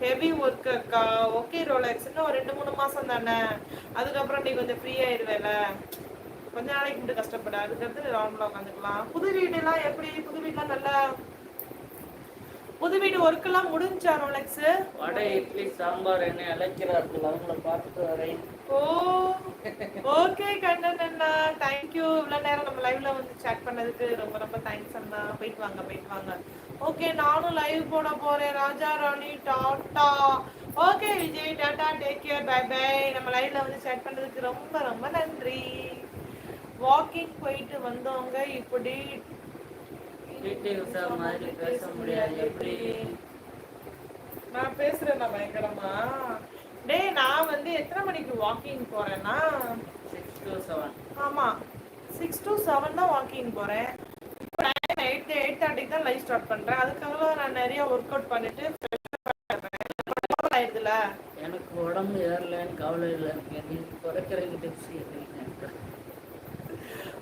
Heavy work அக்கா. Okay Rolex, இன்னும் ஒரு 2-3 மாசம் தானே, அதுக்கப்புறம் நீ கொஞ்சம் ஃப்ரீ ஆயிடுவேல. கொஞ்ச நாளைக்கு மட்டும் கஷ்டப்பட, அதுக்கடுத்து ரவுண்ட்ல உட்காந்துக்கலாம். புது வீடு எல்லாம் எப்படி? புது வீடுலாம் நல்லா, புது வீடு ஒர்க் எல்லாம் முடிஞ்சா ரோலெக்ஸ்? வடை இட்லி சாம்பார் என்ன அழைக்கிறார்கள், அவங்கள பார்த்துட்டு வரேன். ஓ ஓகே கண்ணன் அண்ணா, தேங்க்யூ. இவ்வளோ நேரம் நம்ம லைவ்ல வந்து சேட் பண்ணதுக்கு ரொம்ப ரொம்ப தேங்க்ஸ் அண்ணா. போயிட்டு வாங்க போயிட்டு வாங்க. ஓகே, நானும் லைவ் போட போறேன். Raja Rani tata. Okay Vijay, tata, take care, bye bye. நம்ம லைவ்ல வந்து சேட் பண்ணதுக்கு ரொம்ப ரொம்ப நன்றி. வாக்கிங் போயிட்டு வந்தவங்க இப்படி மாதிரி பேச முடியாது. எப்படி நான் பேசுறேன் நான் பயங்கரமா. டேய், நான் வந்து எத்தனை மணிக்கு வாக்கிங் போறேன்னா 6 to 7. ஆமா, 6 to 7 தான் வாக்கிங் போறேன். இப்போ 8:30 தான் லைவ் ஸ்டார்ட் பண்றேன். அதுக்காக நான் நிறைய ஒர்க் அவுட் பண்ணிட்டு ஆயிடுதுல. எனக்கு உடம்பு ஏறலன்னு கவலை இல்லை. நீ குறைக்கிறதுக்கு டிப்ஸ்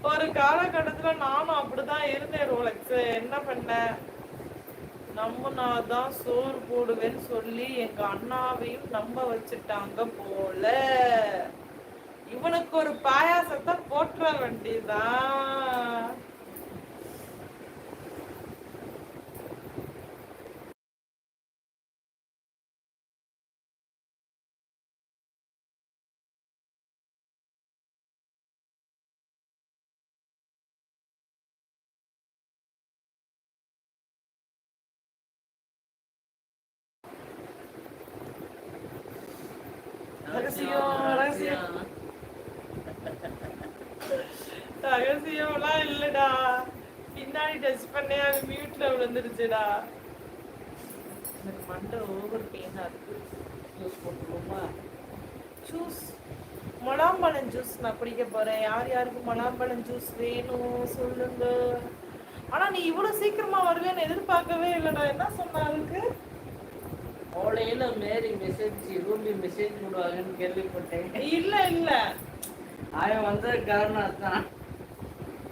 ஒரு காலகட்டத்துல நானும் அப்படிதான் இருந்தேன் ரோலெக்ஸ். என்ன பண்ண, நம்பினாதான் சோறு போடுவேன்னு சொல்லி எங்க அண்ணாவையும் நம்ப வச்சுட்டாங்க போல. இவனுக்கு ஒரு பாயாசத்தை போட்டுற வேண்டியதான். ரகசியம்லாம் இல்லடா, பின்னாடி டச் பண்ணே அது மியூட்ல விழுந்துருச்சுடா. எனக்கு மண்டை ஓவர் பெயினா இருக்கு. ஜூஸ் போட்டுருவோமா? ஜூஸ், முலாம்பழம் ஜூஸ் நான் குடிக்க போறேன். யார் யாருக்கு முலாம்பழம் ஜூஸ் வேணும் சொல்லுங்க. ஆனா நீ இவ்வளவு சீக்கிரமா வருவேன்னு எதிர்பார்க்கவே இல்லடா. என்ன சொன்னா அதுக்கு? காலையில மேரி மெசேஜ் ரூபி மெசேஜ் போடுவாங்கன்னு கேள்விப்பட்டேன். இல்ல இல்ல, அவன் வந்தது காரணம் தான்.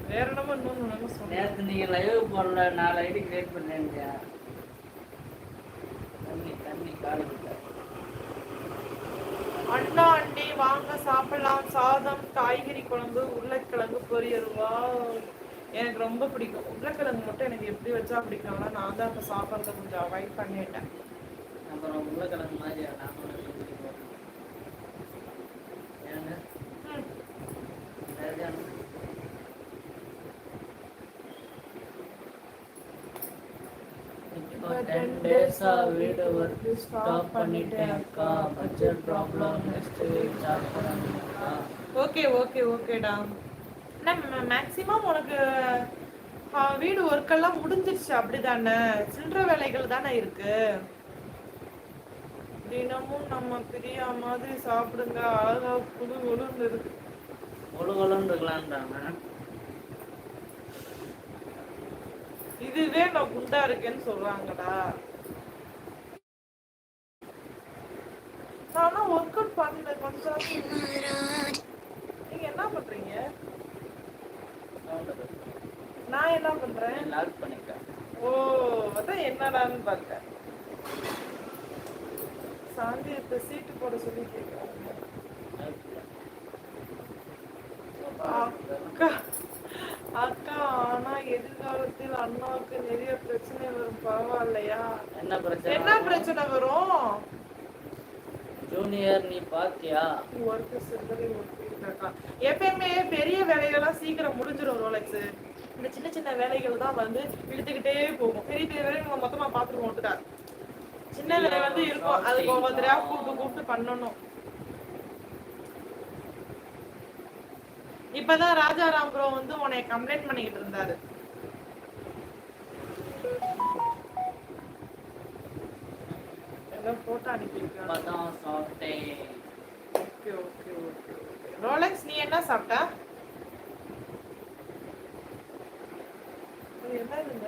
வேற நம்ம இன்னொன்னு சொன்னேன். நேற்று நீங்க லைவ் போடல, 4 ஐடி கிரியேட் பண்ணேன். தண்ணி தண்ணி காலேஜ் அண்ணா அண்ணி வாங்க சாப்பிடலாம். சாதம், காய்கறி குழம்பு, உருளைக்கிழங்கு பொரியல்வா. எனக்கு ரொம்ப பிடிக்கும் உருளைக்கிழங்கு. மட்டும் எனக்கு எப்படி வச்சா பிடிக்கும்னா, நான் தான் இப்போ சாப்பிட்றத கொஞ்சம் அவாய்ட் பண்ணிட்டேன். அப்புறம் உருளைக்கிழங்கு மாதிரியா? நானும் ஏங்க இப்போ 10 days வீடு ஒர்க் ஸ்டாப் பண்ணிட்டேன்க்கா. Budget problem, next week start பண்ணுங்கக்கா. ஓகே ஓகே ஓகேடா. மேக்ஸிமம் உனக்கு வீடு ஒர்க்கெல்லாம் முடிஞ்சிருச்சு அப்படிதானே? சில்லற வேலைகள் தானே இருக்கு. தினமும் நம்ம பிரியா மாதிரி சாப்பிடுங்க. அழகா புது ஒழுங்கு இருக்கு. ஒழுகொழுன்னு இருக்கலான்றாங்க. இதுவே நான் குண்டா இருக்கேன்னு சொல்றாங்கடா. நானா ஒர்க் அவுட் பண்ணல கொஞ்சம். நீங்க என்ன பண்றீங்க? நான் என்ன பண்றேன்? லாக் பண்ணிட்டேன். ஓ, அதான் என்னடான்னு பார்த்தேன். சாந்தியத்தை சீட்டு போட சொல்லி கேட்குறாங்க. அக்கா அக்கா, ஆனா எதிர்காலத்தில் அண்ணாவுக்கு நிறைய பிரச்சனை வரும். பரவாயில்லையா? என்ன பிரச்சனை வரும்? ஜூனியர் நீ பாத்தியா? ஒர்க் சில்லறை ஒர்க் இருக்காக்கா. எப்பயுமே பெரிய வேலைகள்லாம் சீக்கிரம் முடிஞ்சிடும் ரோலெக்ஸ். இந்த சின்ன சின்ன வேலைகள் தான் வந்து இழுத்துக்கிட்டே போகும். பெரிய பெரிய வேலைகளை மொத்தமா பார்த்துருவோம். ஒட்டுக்கா சின்ன வேலை வந்து இருக்கும், அதுக்கு ஒவ்வொருத்தரையா கூப்பிட்டு கூப்பிட்டு பண்ணணும். இப்பதான் ராஜாராம் ப்ரோ வந்து உன்னை கம்ப்ளைண்ட் பண்ணிக்கிட்டு இருந்தாரு. போட்டோ அனுப்பியிருக்காங்க. Okay okay okay. ரோலெக்ஸ், நீ என்ன சாப்பிட்ட? என்ன இல்ல